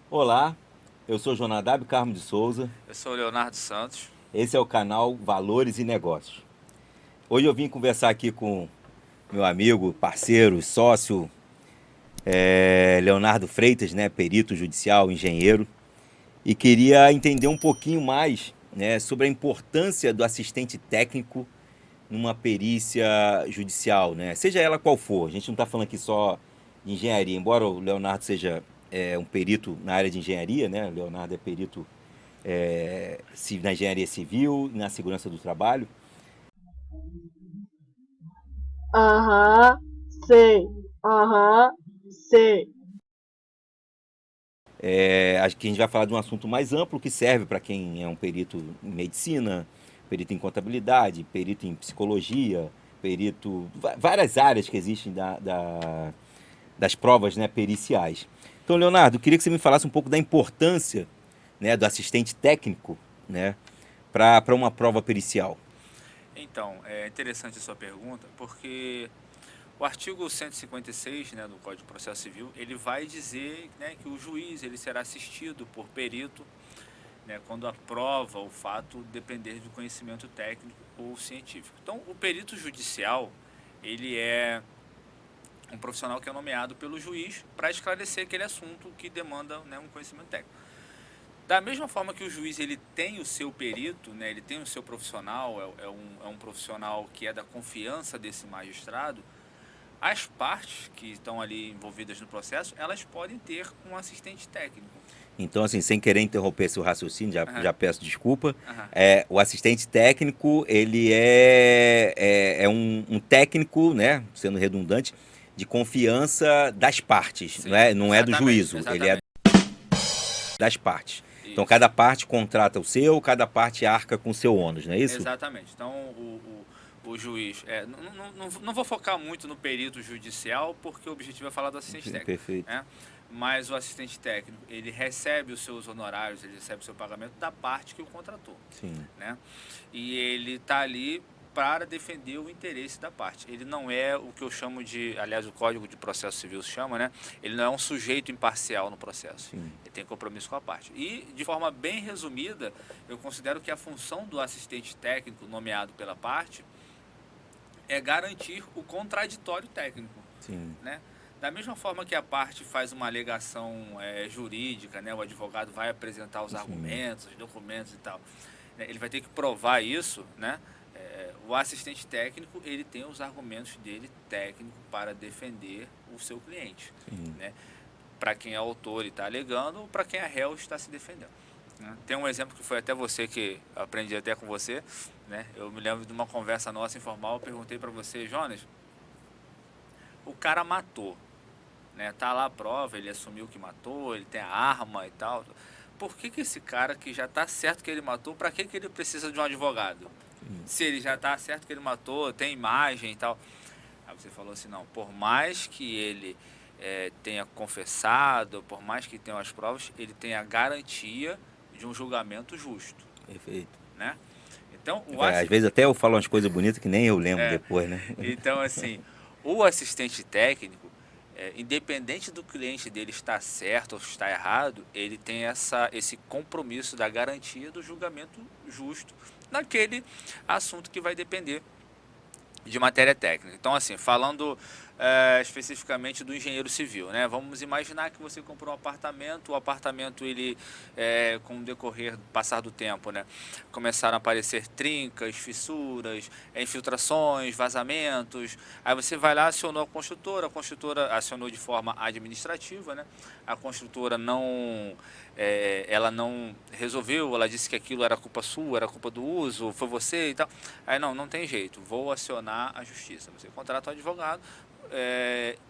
Olá, eu sou Jonadab Carmo de Souza. Eu sou o Leonardo Santos. Esse é o canal Valores e Negócios. Hoje eu vim conversar aqui com meu amigo, parceiro, sócio, Leonardo Freitas, né, perito judicial, engenheiro, e queria entender um pouquinho mais, né, sobre a importância do assistente técnico numa perícia judicial, né? Seja ela qual for. A gente não está falando aqui só de engenharia, embora o Leonardo seja um perito na área de engenharia, né? O Leonardo é perito na engenharia civil, na segurança do trabalho. Aham, sei. Aham, sei. Acho que a gente vai falar de um assunto mais amplo que serve para quem é um perito em medicina, perito em contabilidade, perito em psicologia, perito. Várias áreas que existem das provas, né, periciais. Então, Leonardo, eu queria que você me falasse um pouco da importância, né, do assistente técnico, né, para uma prova pericial. Então, é interessante a sua pergunta, porque o artigo 156, né, do Código de Processo Civil, ele vai dizer, né, que o juiz ele será assistido por perito, né, quando a prova, o fato depender do conhecimento técnico ou científico. Então, o perito judicial, ele é um profissional que é nomeado pelo juiz para esclarecer aquele assunto que demanda, né, um conhecimento técnico. Da mesma forma que o juiz ele tem o seu perito, né, ele tem o seu profissional, é um profissional que é da confiança desse magistrado, as partes que estão ali envolvidas no processo, elas podem ter um assistente técnico. Então, assim, sem querer interromper seu raciocínio, já peço desculpa. Aham. O assistente técnico, ele é um técnico, né, sendo redundante, de confiança das partes, Sim, não é do juízo, ele é exatamente. das partes. Então, Isso. cada parte contrata o seu, cada parte arca com o seu ônus, não é isso? Exatamente. Então, o juiz... não vou focar muito no perito judicial, porque o objetivo é falar do assistente técnico. Perfeito. Né? Mas o assistente técnico, ele recebe os seus honorários, ele recebe o seu pagamento da parte que o contratou. Sim. Né? E ele está ali para defender o interesse da parte. Ele não é o que eu chamo de, aliás, o Código de Processo Civil chama, né? Ele não é um sujeito imparcial no processo. Sim. Ele tem compromisso com a parte. E, de forma bem resumida, eu considero que a função do assistente técnico nomeado pela parte é garantir o contraditório técnico. Sim. Né? Da mesma forma que a parte faz uma alegação jurídica, né? O advogado vai apresentar os argumentos, os documentos e tal, né? Ele vai ter que provar isso, né? O assistente técnico, ele tem os argumentos dele técnico para defender o seu cliente, né? Para quem é autor e está alegando, ou para quem é réu e está se defendendo. Né? Tem um exemplo que foi até você, que eu aprendi até com você, né? Eu me lembro de uma conversa nossa informal, eu perguntei para você, Jonas, o cara matou, né? Tá lá a prova, ele assumiu que matou, ele tem a arma e tal. Por que esse cara que já está certo que ele matou, para que ele precisa de um advogado? Se ele já está certo que ele matou, tem imagem e tal. Aí você falou assim, não, por mais que ele tenha confessado, por mais que tenha as provas, ele tem a garantia de um julgamento justo. Perfeito. Né? Então, Às vezes até eu falo umas coisas bonitas que nem eu lembro depois, né? Então, assim, o assistente técnico, independente do cliente dele estar certo ou estar errado, ele tem esse compromisso da garantia do julgamento justo naquele assunto que vai depender de matéria técnica. Então, assim, falando especificamente do engenheiro civil, né? Vamos imaginar que você comprou um apartamento, o apartamento, ele, com o decorrer, passar do tempo, né? Começaram a aparecer trincas, fissuras, infiltrações, vazamentos. Aí você vai lá, acionou a construtora acionou de forma administrativa, né? A construtora ela não resolveu, ela disse que aquilo era culpa sua, era culpa do uso, foi você e tal. Aí não tem jeito, vou acionar a justiça. Você contrata um advogado,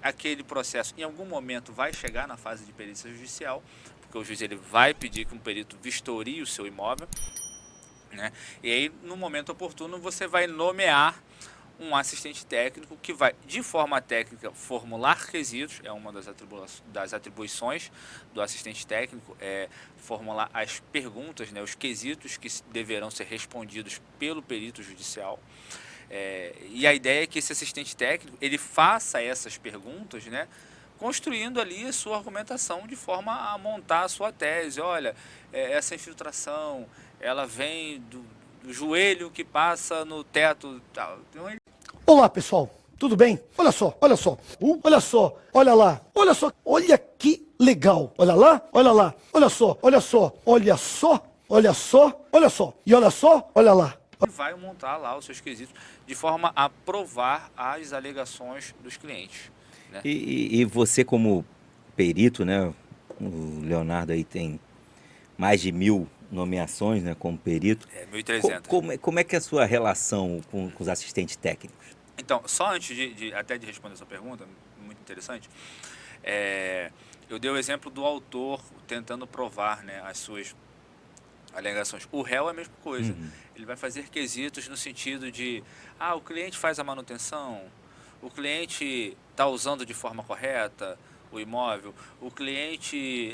aquele processo em algum momento vai chegar na fase de perícia judicial, porque o juiz ele vai pedir que um perito vistorie o seu imóvel, né? E aí, no momento oportuno, você vai nomear um assistente técnico que vai, de forma técnica, formular quesitos, é uma das atribuições do assistente técnico, formular as perguntas, né, os quesitos que deverão ser respondidos pelo perito judicial. E a ideia é que esse assistente técnico ele faça essas perguntas, né, construindo ali a sua argumentação de forma a montar a sua tese. Olha, essa infiltração, ela vem do joelho que passa no teto. Tal. Então, Olá, pessoal. Tudo bem? Olha só, olha só. Olha só, olha lá. Olha só, olha que legal. Olha lá, olha lá. Olha só, olha só. Olha só, olha só, olha só. E olha só, olha lá. vai montar lá os seus quesitos de forma a provar as alegações dos clientes. Né? E você como perito, né? O Leonardo aí tem mais de 1000 nomeações, né, como perito. 1.300. Como é que é a sua relação com os assistentes técnicos? Então, só antes até de responder essa pergunta, muito interessante, eu dei o exemplo do autor tentando provar, né, as suas alegações. O réu é a mesma coisa. Ele vai fazer quesitos no sentido de, o cliente faz a manutenção, o cliente está usando de forma correta o imóvel, o cliente,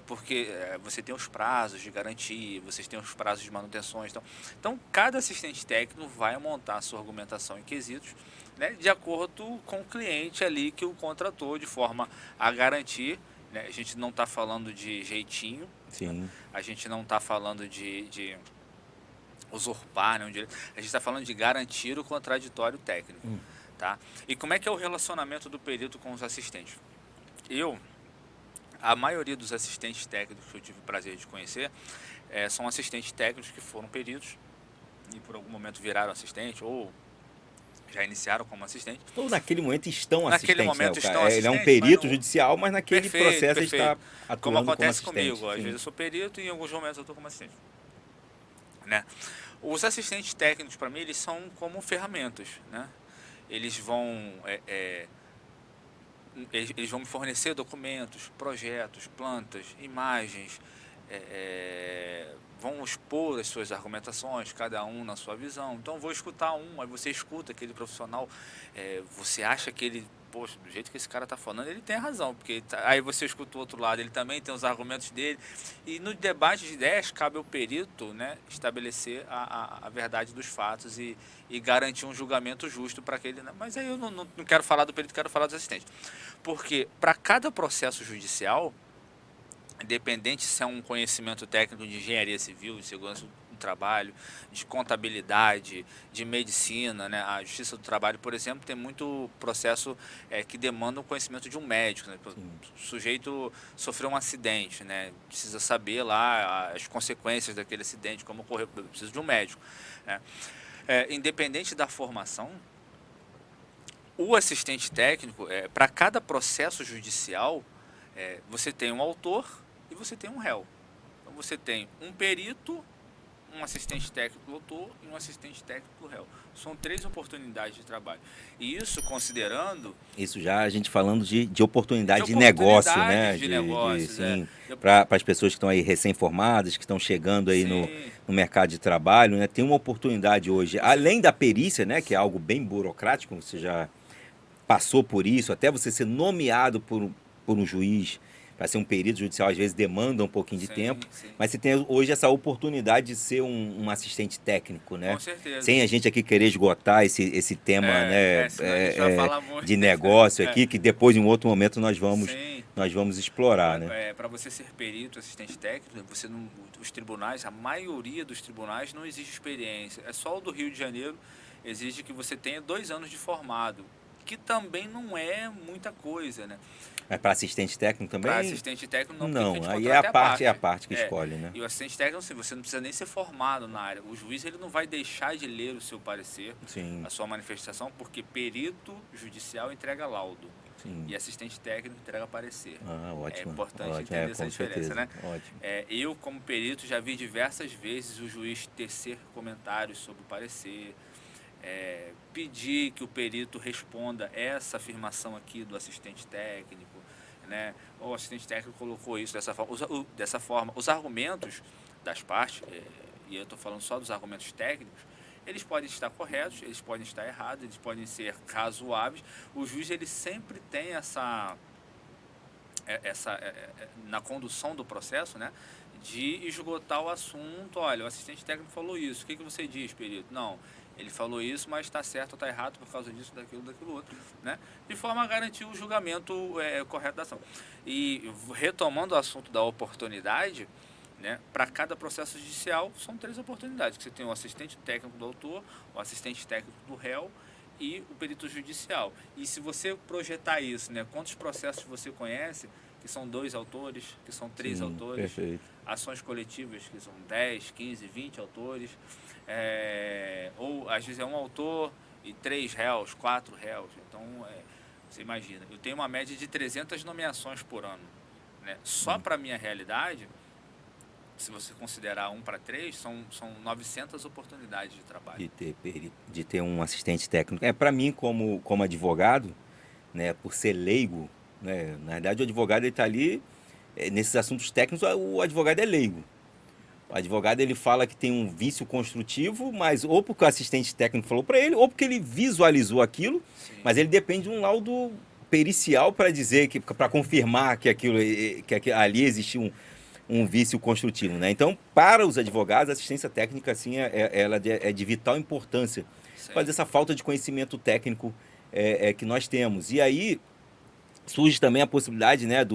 porque você tem os prazos de garantia, vocês têm os prazos de manutenções. Então, cada assistente técnico vai montar a sua argumentação em quesitos, né, de acordo com o cliente ali que o contratou, de forma a garantir, né, a gente não está falando de jeitinho, Sim. a gente não está falando de usurpar, né, a gente está falando de garantir o contraditório técnico. Tá? E como é que é o relacionamento do perito com os assistentes? A maioria dos assistentes técnicos que eu tive o prazer de conhecer são assistentes técnicos que foram peritos e por algum momento viraram assistente ou já iniciaram como assistente. Ou naquele momento estão Naquele assistentes. momento Né, estão ele é um assistentes, perito mas não... judicial, mas naquele processo ele está atuando como acontece como assistente. comigo. Às vezes eu sou perito e em alguns momentos eu estou como assistente. Né? Os assistentes técnicos, para mim, eles são como ferramentas. Né? Eles vão me fornecer documentos, projetos, plantas, imagens, vão expor as suas argumentações, cada um na sua visão. Então, vou escutar aí você escuta aquele profissional, você acha que ele, poxa, do jeito que esse cara está falando, ele tem razão, porque aí você escuta o outro lado, ele também tem os argumentos dele, e no debate de ideias, cabe ao perito, né, estabelecer a verdade dos fatos e garantir um julgamento justo para aquele. Né? Mas aí eu não quero falar do perito, quero falar dos assistentes. Porque para cada processo judicial, independente se é um conhecimento técnico de engenharia civil, de segurança do trabalho, de contabilidade, de medicina, né? A Justiça do Trabalho, por exemplo, tem muito processo que demanda o conhecimento de um médico. Né? O sujeito sofreu um acidente, né? Precisa saber lá as consequências daquele acidente, como ocorreu, precisa de um médico. Né? Independente da formação, o assistente técnico, para cada processo judicial, você tem um autor e você tem um réu. Então você tem um perito, um assistente técnico autor e um assistente técnico réu. São 3 oportunidades de trabalho. E isso considerando... Isso já a gente falando de oportunidade de negócio, né? Para as pessoas que estão aí recém-formadas, que estão chegando aí no mercado de trabalho, né? Tem uma oportunidade hoje, além da perícia, né? Que é algo bem burocrático, você já passou por isso, até você ser nomeado por um juiz para ser um perito judicial, às vezes demanda um pouquinho de tempo, mas você tem hoje essa oportunidade de ser um assistente técnico, né? Com certeza. Sem a gente aqui querer esgotar esse tema, né, de negócio aqui, que depois, em um outro momento, nós vamos explorar, né? Para você ser perito, assistente técnico, os tribunais, a maioria dos tribunais não exige experiência. É só o do Rio de Janeiro exige que você tenha 2 anos de formado, que também não é muita coisa, né? Mas para assistente técnico também? Para assistente técnico não, aí é a parte que escolhe, né? E o assistente técnico, você não precisa nem ser formado na área. O juiz ele não vai deixar de ler o seu parecer, a sua manifestação, porque perito judicial entrega laudo. E assistente técnico entrega parecer. Ótimo. É importante entender essa diferença, né? Ótimo. Eu, como perito, já vi diversas vezes o juiz tecer comentários sobre o parecer, pedir que o perito responda essa afirmação aqui do assistente técnico, né? O assistente técnico colocou isso dessa forma. Os argumentos das partes, e eu estou falando só dos argumentos técnicos, eles podem estar corretos, eles podem estar errados, eles podem ser razoáveis. O juiz ele sempre tem essa na condução do processo, né? de esgotar o assunto. Olha, o assistente técnico falou isso, o que você diz, perito? Não, ele falou isso, mas está certo ou está errado por causa disso, daquilo outro, né? De forma a garantir o julgamento correto da ação. E retomando o assunto da oportunidade, né, para cada processo judicial são 3 oportunidades, que você tem o assistente técnico do autor, o assistente técnico do réu e o perito judicial. E se você projetar isso, né, quantos processos você conhece, que são 2 autores, que são 3 Sim, autores, perfeito. ações coletivas, que são 10, 15, 20 autores, ou às vezes é um autor e 3 réus, 4 réus. Então, você imagina, eu tenho uma média de 300 nomeações por ano, né? Só para a minha realidade, se você considerar 1 para 3, são 900 oportunidades de trabalho. De ter um assistente técnico. Para mim, como advogado, né, por ser leigo, né, na verdade o advogado está ali, nesses assuntos técnicos, o advogado é leigo. O advogado ele fala que tem um vício construtivo, mas ou porque o assistente técnico falou para ele, ou porque ele visualizou aquilo, Sim. mas ele depende de um laudo pericial para dizer, para confirmar que ali existe um vício construtivo, né? Então, para os advogados, a assistência técnica, assim, ela é de vital importância. Sim. Faz essa falta de conhecimento técnico que nós temos. E aí surge também a possibilidade, né,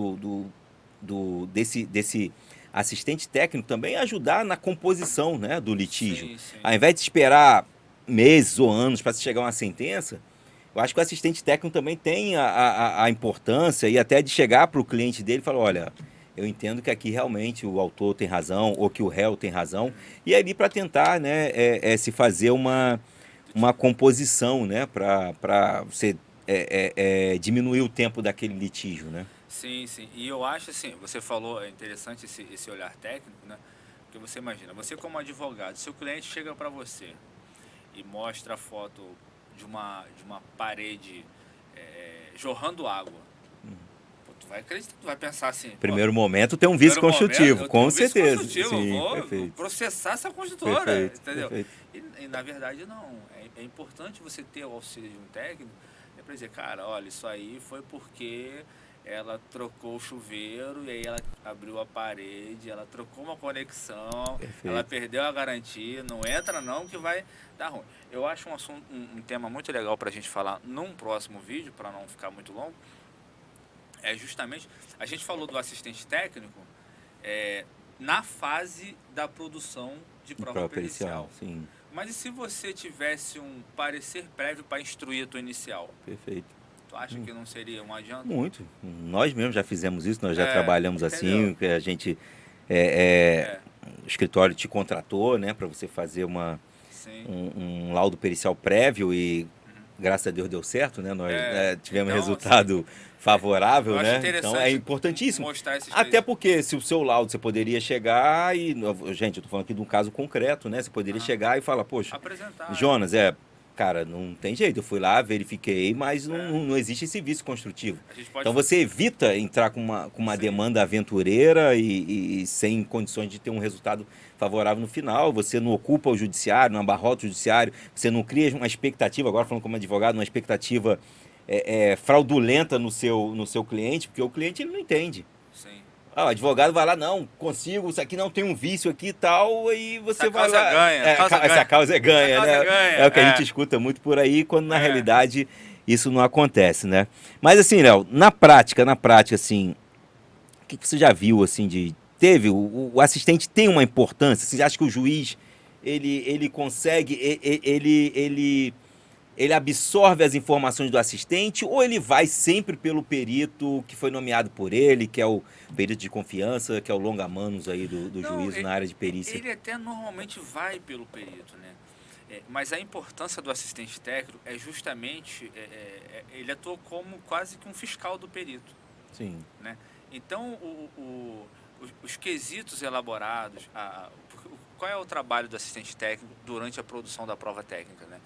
desse assistente técnico também ajudar na composição, né, do litígio. Sim, sim. Ao invés de esperar meses ou anos para se chegar a uma sentença, eu acho que o assistente técnico também tem a importância e até de chegar para o cliente dele e falar, olha, eu entendo que aqui realmente o autor tem razão ou que o réu tem razão, e ali para tentar, né, se fazer uma composição, né, para você diminuir o tempo daquele litígio, né? Sim, sim. E eu acho assim, você falou, é interessante esse olhar técnico, né? Porque você imagina, você como advogado, se o cliente chega para você e mostra a foto de uma parede jorrando água, pô, tu vai acreditar, tu vai pensar assim... Primeiro momento tem um vício construtivo, com certeza. Sim, vou perfeito. processar essa construtora, Perfeito, entendeu? perfeito. E na verdade não, é importante você ter o auxílio de um técnico, para dizer, cara, olha, isso aí foi porque ela trocou o chuveiro e aí ela abriu a parede, ela trocou uma conexão, Perfeito. ela perdeu a garantia, não entra não que vai dar ruim. Eu acho um tema muito legal para a gente falar num próximo vídeo, para não ficar muito longo, é justamente, a gente falou do assistente técnico na fase da produção de prova pericial. Sim. Mas e se você tivesse um parecer prévio para instruir a tua inicial? Perfeito. Tu acha que não seria um adianto? Muito. Nós mesmos já fizemos isso, nós já trabalhamos entendeu? assim, que a gente... O escritório te contratou, né, para você fazer um laudo pericial prévio e, graças a Deus, deu certo, né? Nós tivemos então, resultado favorável, eu acho né? interessante Então é importantíssimo. mostrar esses Até três. porque se o seu laudo você poderia chegar e... Gente, eu tô falando aqui de um caso concreto, né? Você poderia chegar e falar, poxa, Apresentar. Jonas, cara, não tem jeito. Eu fui lá, verifiquei, mas não existe esse vício construtivo. A gente pode Então você evita entrar com uma Sim. demanda aventureira e sem condições de ter um resultado favorável no final. Você não ocupa o judiciário, não abarrota o judiciário, você não cria uma expectativa, agora falando como advogado, uma expectativa fraudulenta no seu cliente, porque o cliente ele não entende. Sim. O advogado vai lá, não, consigo, isso aqui não tem um vício aqui e tal, e você Essa vai causa lá... ganha, essa causa é ganha, essa né? causa ganha, É o que a gente escuta muito por aí, quando na realidade isso não acontece, né? Mas assim, Léo, na prática, assim, o que você já viu, assim, teve, o assistente tem uma importância? Você acha que o juiz, ele consegue, ele absorve as informações do assistente ou ele vai sempre pelo perito que foi nomeado por ele, que é o perito de confiança, que é o longa-manos aí do juízo na área de perícia? Ele até normalmente vai pelo perito, né? Mas a importância do assistente técnico é justamente, ele atua como quase que um fiscal do perito. Sim. Né? Então, os quesitos elaborados, qual é o trabalho do assistente técnico durante a produção da prova técnica, né?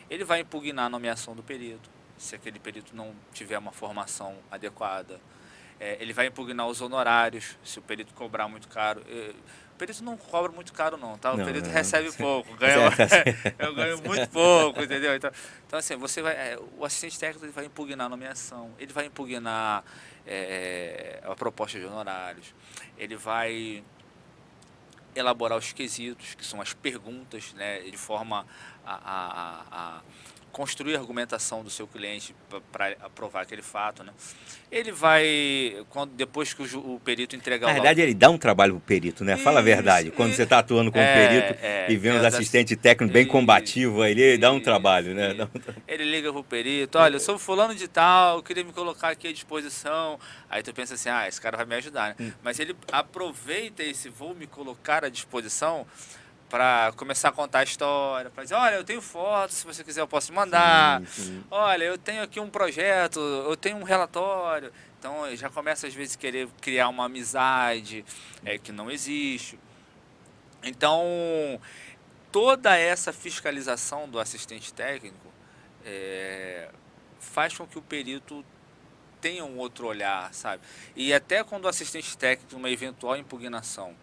Ele vai impugnar a nomeação do perito, se aquele perito não tiver uma formação adequada. Ele vai impugnar os honorários, se o perito cobrar muito caro. O perito não cobra muito caro não, tá? O perito recebe pouco, eu ganho muito pouco, entendeu? Então assim, o assistente técnico ele vai impugnar a nomeação, ele vai impugnar a proposta de honorários, ele vai elaborar os quesitos, que são as perguntas, né, de forma a construir a argumentação do seu cliente para aprovar aquele fato, né? Ele vai, depois que o perito entregar Na o verdade, ele dá um trabalho pro perito, né? Fala a verdade. Isso, Quando você está atuando como perito e vê uns assistente técnico bem combativo aí, ele dá um trabalho, né? Ele liga pro perito, olha, eu sou fulano de tal, eu queria me colocar aqui à disposição. Aí tu pensa assim, esse cara vai me ajudar, né? Mas ele aproveita esse vou me colocar à disposição para começar a contar a história, para dizer, olha, eu tenho fotos, se você quiser eu posso mandar, Sim. olha, eu tenho aqui um projeto, eu tenho um relatório. Então já começa às vezes a querer criar uma amizade que não existe. Então toda essa fiscalização do assistente técnico faz com que o perito tenha um outro olhar, sabe? E até quando o assistente técnico, numa eventual impugnação,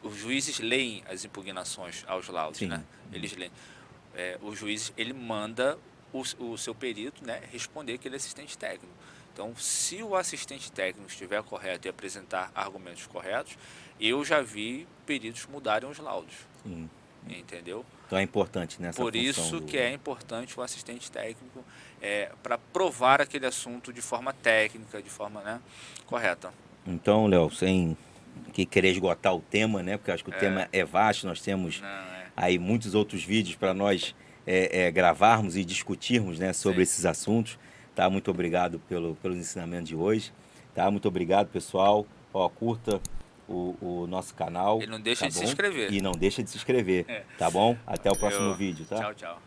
os juízes leem as impugnações aos laudos, né? Eles leem. O juiz, ele manda o seu perito, né, responder aquele assistente técnico. Então, se o assistente técnico estiver correto e apresentar argumentos corretos, eu já vi peritos mudarem os laudos. Sim. Entendeu? Então é importante nessa Por isso que é importante o assistente técnico para provar aquele assunto de forma técnica, de forma, né, correta. Então, Léo, sem querer esgotar o tema, né? Porque eu acho que o tema é vasto, nós temos aí muitos outros vídeos para nós gravarmos e discutirmos, né, sobre esses assuntos. Tá? Muito obrigado pelos ensinamentos de hoje. Tá? Muito obrigado, pessoal. Curta o nosso canal. E não deixa tá de bom? se inscrever. E não deixa de se inscrever, tá bom? Até o próximo vídeo, tá? Tchau, tchau.